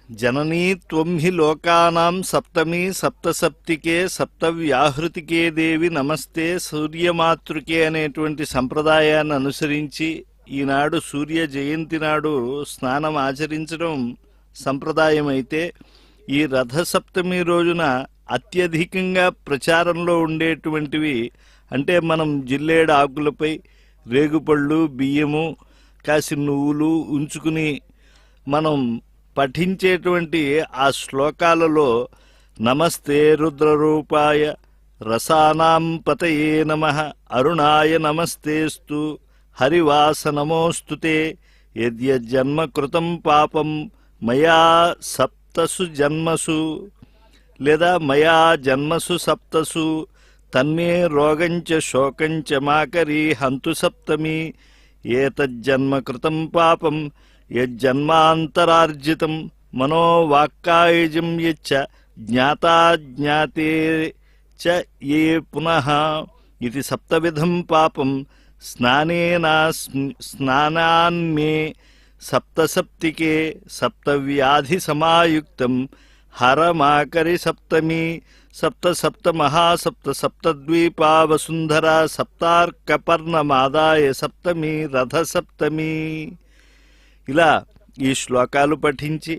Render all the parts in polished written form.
జననీ త్వం హి లోకానాం సప్తమి సప్తసప్తికే సప్తవ్యాహృతికే దేవి నమస్తే సూర్యమాతృకే అనేటువంటి సంప్రదాయాన్ని అనుసరించి ఈనాడు సూర్య జయంతి నాడు స్నానం ఆచరించడం సంప్రదాయం అయితే, ఈ రథసప్తమి రోజున అత్యధికంగా ప్రచారంలో ఉండేటువంటివి అంటే మనం జిల్లేడు ఆకులపై రేగుపళ్ళు బియ్యము కాసి నువ్వులు ఉంచుకుని మనం పఠించేటువంటి ఆ శ్లోకాలలో నమస్తే రుద్రరూపాయ రసానాం పతయే నమః అరుణాయ నమస్తేస్తు హరివాస నమోస్తుతే యద్యజ్జన్మ కృతం పాపం మయా సప్తసు జన్మసు లేదా మయా జన్మసు సప్తసు తన్మే రోగంచ శోకంచ మాకరీ హంతు సప్తమి ఏతజ్జన్మ కృతం పాపం యజ్జన్మాంతరార్జితం మనోవాక్కాయజం యచ్చ జ్ఞాతాజ్ఞాతే చ ఏ పునః ఇది సప్తవిధం పాపం స్నానాన్మే సప్తసప్తికే సప్తవ్యాధి సమాయుక్తం హరమాకరి సప్తమి సప్త సప్త మహాసప్త సప్తద్వీపా వసుంధరా సప్తార్కపర్ణమాదాయ సప్తమి రథసప్తమి. ఇలా ఈ శ్లోకాలు పఠించి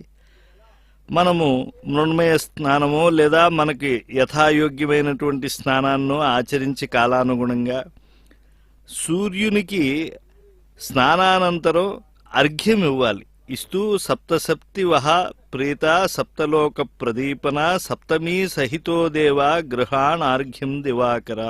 మనము మృణ్మయ స్నానమో లేదా మనకి యథాయోగ్యమైనటువంటి స్నానాన్నో ఆచరించి కాలానుగుణంగా సూర్యునికి స్నానానంతరం అర్ఘ్యం ఇవ్వాలి. ఇస్తూ సప్తసప్తి వహ ప్రీత సప్తలోక ప్రదీపన సప్తమీ సహితో దేవా గృహాణార్ఘ్యం దివాకర.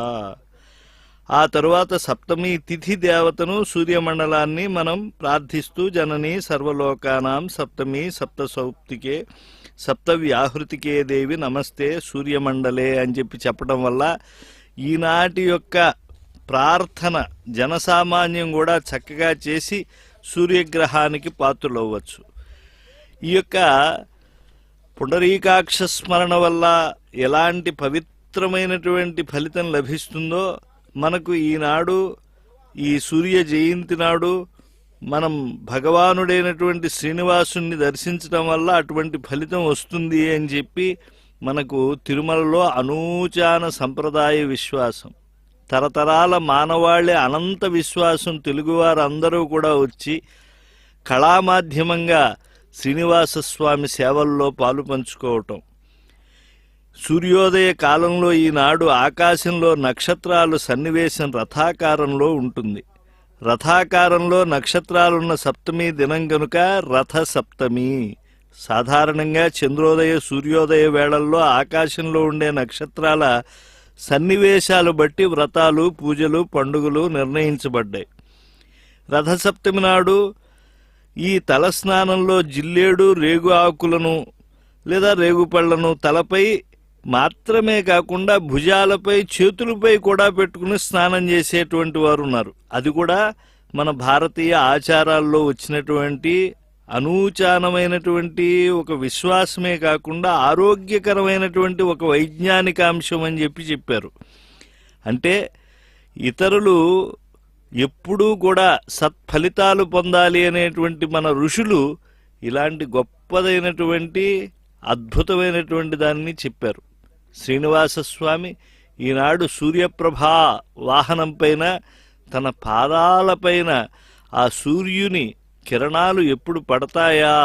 ఆ తరువాత సప్తమి తిథి దేవతను సూర్యమండలాన్ని మనం ప్రార్థిస్తూ జనని సర్వలోకానాం సప్తమి సప్తసౌప్తికే సప్తవ్యాహృతికే దేవి నమస్తే సూర్యమండలే అని చెప్పడం వల్ల ఈనాటి యొక్క ప్రార్థన జనసామాన్యం కూడా చక్కగా చేసి సూర్యగ్రహానికి పాత్రులవ్వచ్చు. ఈ యొక్క పుండరీకాక్ష స్మరణ వల్ల ఎలాంటి పవిత్రమైనటువంటి ఫలితం లభిస్తుందో మనకు ఈనాడు ఈ సూర్య జయంతి నాడు మనం భగవానుడైనటువంటి శ్రీనివాసుని దర్శించడం వల్ల అటువంటి ఫలితం వస్తుంది అని చెప్పి మనకు తిరుమలలో అనూచాన సంప్రదాయ విశ్వాసం, తరతరాల మానవాళి అనంత విశ్వాసం. తెలుగువారు అందరూ కూడా వచ్చి కళామాధ్యమంగా శ్రీనివాసస్వామి సేవల్లో పాలు పంచుకోవటం. సూర్యోదయ కాలంలో ఈనాడు ఆకాశంలో నక్షత్రాలు సన్నివేశం రథాకారంలో ఉంటుంది. రథాకారంలో నక్షత్రాలున్న సప్తమి దినం గనుక రథ సప్తమి. సాధారణంగా చంద్రోదయ సూర్యోదయ వేళల్లో ఆకాశంలో ఉండే నక్షత్రాల సన్నివేశాలు బట్టి వ్రతాలు పూజలు పండుగలు నిర్ణయించబడ్డాయి. రథసప్తమి నాడు ఈ తలస్నానంలో జిల్లేడు రేగు ఆకులను లేదా రేగుపళ్లను తలపై మాత్రమే కాకుండా భుజాలపై చేతులపై కూడా పెట్టుకుని స్నానం చేసేటువంటి వారు ఉన్నారు. అది కూడా మన భారతీయ ఆచారాల్లో వచ్చినటువంటి అనూచానమైనటువంటి ఒక విశ్వాసమే కాకుండా ఆరోగ్యకరమైనటువంటి ఒక వైజ్ఞానిక అంశం అని చెప్పారు. అంటే ఇతరులు ఎప్పుడూ కూడా సత్ఫలితాలు పొందాలి అనేటువంటి మన ఋషులు ఇలాంటి గొప్పదైనటువంటి అద్భుతమైనటువంటి దాన్ని చెప్పారు. శ్రీనివాసస్వామి ఈనాడు సూర్యప్రభా వాహనం పైన తన పాదాలపైన ఆ సూర్యుని కిరణాలు ఎప్పుడు పడతాయా,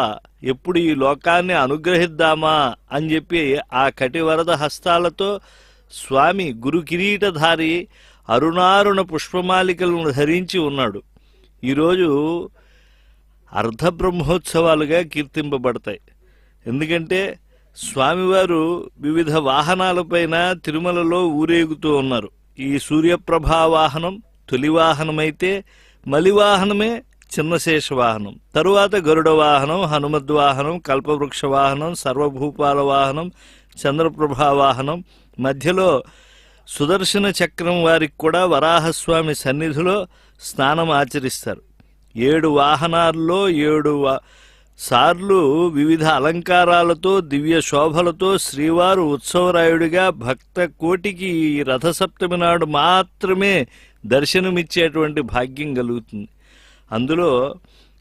ఎప్పుడు ఈ లోకాన్ని అనుగ్రహిద్దామా అని చెప్పి ఆ కటివరద హస్తాలతో స్వామి గురు కిరీటధారి అరుణారుణ పుష్పమాలికలను ధరించి ఉన్నాడు. ఈరోజు అర్ధబ్రహ్మోత్సవాలుగా కీర్తింపబడతాయి. ఎందుకంటే స్వామివారు వివిధ వాహనాలపైన తిరుమలలో ఊరేగుతూ ఉన్నారు. ఈ సూర్యప్రభా వాహనం తొలి వాహనమైతే మలివాహనమే చిన్నశేష వాహనం, తరువాత గరుడ వాహనం, హనుమద్వాహనం, కల్పవృక్ష వాహనం, సర్వభూపాల వాహనం, చంద్రప్రభా వాహనం, మధ్యలో సుదర్శన చక్రం వారికి కూడా వరాహస్వామి సన్నిధిలో స్నానం ఆచరిస్తారు. 7 వాహనాల్లో 7 సార్లు వివిధ అలంకారాలతో దివ్య శోభలతో శ్రీవారు ఉత్సవరాయుడిగా భక్త కోటికి ఈ రథసప్తమి నాడు మాత్రమే దర్శనమిచ్చేటువంటి భాగ్యం కలుగుతుంది. అందులో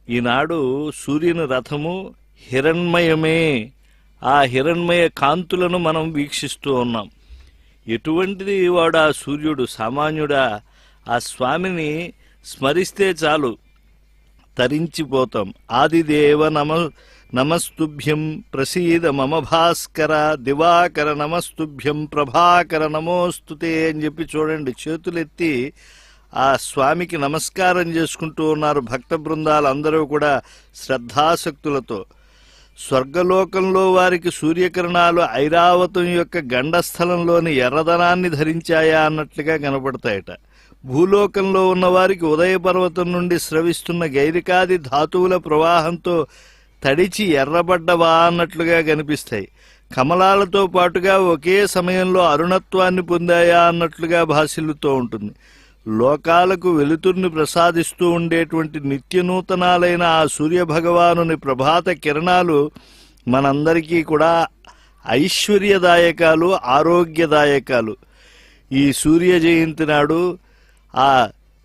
ఈనాడు సూర్యుని రథము హిరణ్మయమే. ఆ హిరణ్మయ కాంతులను మనం వీక్షిస్తూ ఉన్నాం. ఎటువంటిది వాడు ఆ సూర్యుడు, సామాన్యుడా? ఆ స్వామిని స్మరిస్తే చాలు తరించిపోతాం. ఆదిదేవ నమస్తుభ్యం ప్రసీద మమ భాస్కర, దివాకర నమస్తుభ్యం ప్రభాకర నమోస్తుతే అని చెప్పి చూడండి, చేతులెత్తి ఆ స్వామికి నమస్కారం చేసుకుంటూ ఉన్నారు భక్త బృందాలు అందరూ కూడా శ్రద్ధాసక్తులతో. స్వర్గలోకంలో వారికి సూర్యకిరణాలు ఐరావతం యొక్క గండస్థలంలోని ఎర్రదనాన్ని ధరించాయా అన్నట్లుగా కనపడతాయట. భూలోకంలో ఉన్నవారికి ఉదయ పర్వతం నుండి స్రవిస్తున్న గైరికాది ధాతువుల ప్రవాహంతో తడిచి ఎర్రబడ్డవా అన్నట్లుగా కనిపిస్తాయి. కమలాలతో పాటుగా ఒకే సమయంలో అరుణత్వాన్ని పొందాయా అన్నట్లుగా భాసిల్లుతూ ఉంటుంది. లోకాలకు వెలుతుర్ని ప్రసాదిస్తూ ఉండేటువంటి నిత్యనూతనాలైన ఆ సూర్యభగవానుని ప్రభాత కిరణాలు మనందరికీ కూడా ఐశ్వర్యదాయకాలు, ఆరోగ్యదాయకాలు. ఈ సూర్య జయంతి నాడు ఆ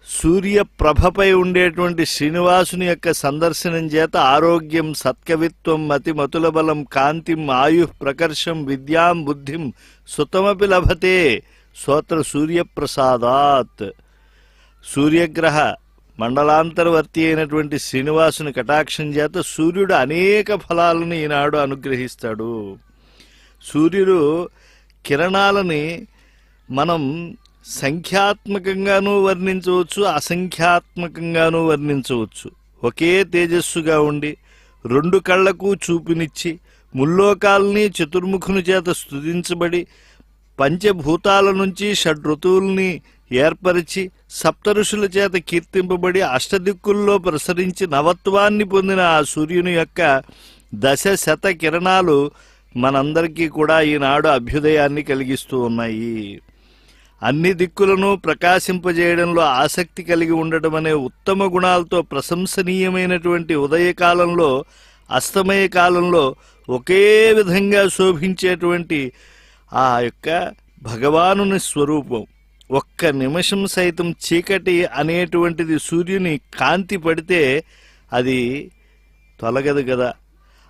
సూర్య ప్రభపై ఉండేటువంటి శ్రీనివాసుని యొక్క సందర్శనం చేత ఆరోగ్యం, సత్కవిత్వం, మతిమతుల బలం, కాంతిం, ఆయు ప్రకర్షం, విద్యాం, బుద్ధిం సుతమపి లభతే సోత్ర సూర్యప్రసాదాత్. సూర్యగ్రహ మండలాంతర్వర్తి అయినటువంటి శ్రీనివాసుని కటాక్షం చేత సూర్యుడు అనేక ఫలాలను ఈనాడు అనుగ్రహిస్తాడు. సూర్యుడు కిరణాలని మనం సంఖ్యాత్మకంగానూ వర్ణించవచ్చు, అసంఖ్యాత్మకంగానూ వర్ణించవచ్చు. ఒకే తేజస్సుగా ఉండి రెండు కళ్లకు చూపునిచ్చి ముల్లోకాలని చతుర్ముఖుని చేత స్తుతించబడి పంచభూతాల నుంచి షడ్ఋతువుల్ని ఏర్పరిచి సప్తఋషుల చేత కీర్తింపబడి అష్టదిక్కుల్లో ప్రసరించి నవత్వాన్ని పొందిన ఆ సూర్యుని యొక్క 10,000 కిరణాలు మనందరికీ కూడా ఈనాడు అభ్యుదయాన్ని కలిగిస్తూ ఉన్నాయి. అన్ని దిక్కులను ప్రకాశింపజేయడంలో ఆసక్తి కలిగి ఉండటం అనే ఉత్తమ గుణాలతో ప్రశంసనీయమైనటువంటి ఉదయకాలంలో, అస్తమయ కాలంలో ఒకే విధంగా శోభించేటువంటి ఆ యొక్క భగవానుని స్వరూపం. ఒక్క నిమిషం సైతం చీకటి అనేటువంటిది సూర్యుని కాంతి పడితే అది తొలగదు కదా,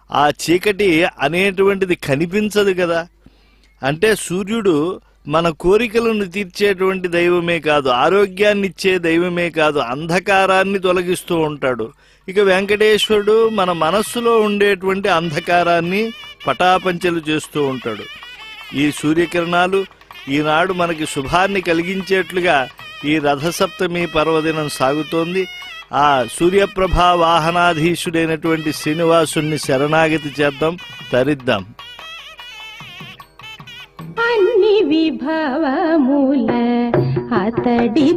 ఆ చీకటి అనేటువంటిది కనిపించదు కదా. అంటే సూర్యుడు మన కోరికలను తీర్చేటువంటి దైవమే కాదు, ఆరోగ్యాన్ని ఇచ్చే దైవమే కాదు, అంధకారాన్ని తొలగిస్తూ ఉంటాడు. ఇక వెంకటేశ్వరుడు మన మనస్సులో ఉండేటువంటి అంధకారాన్ని పటాపంచలు చేస్తూ ఉంటాడు. ఈ సూర్యకిరణాలు ఈనాడు మనకి శుభాన్ని కలిగించేట్లుగా ఈ రథసప్తమి పర్వదినం సాగుతోంది. ఆ సూర్యప్రభా వాహనాధీశుడైనటువంటి శ్రీనివాసుని శరణాగతి చేద్దాం, తరిద్దాం. అన్ని విభవముల అతడి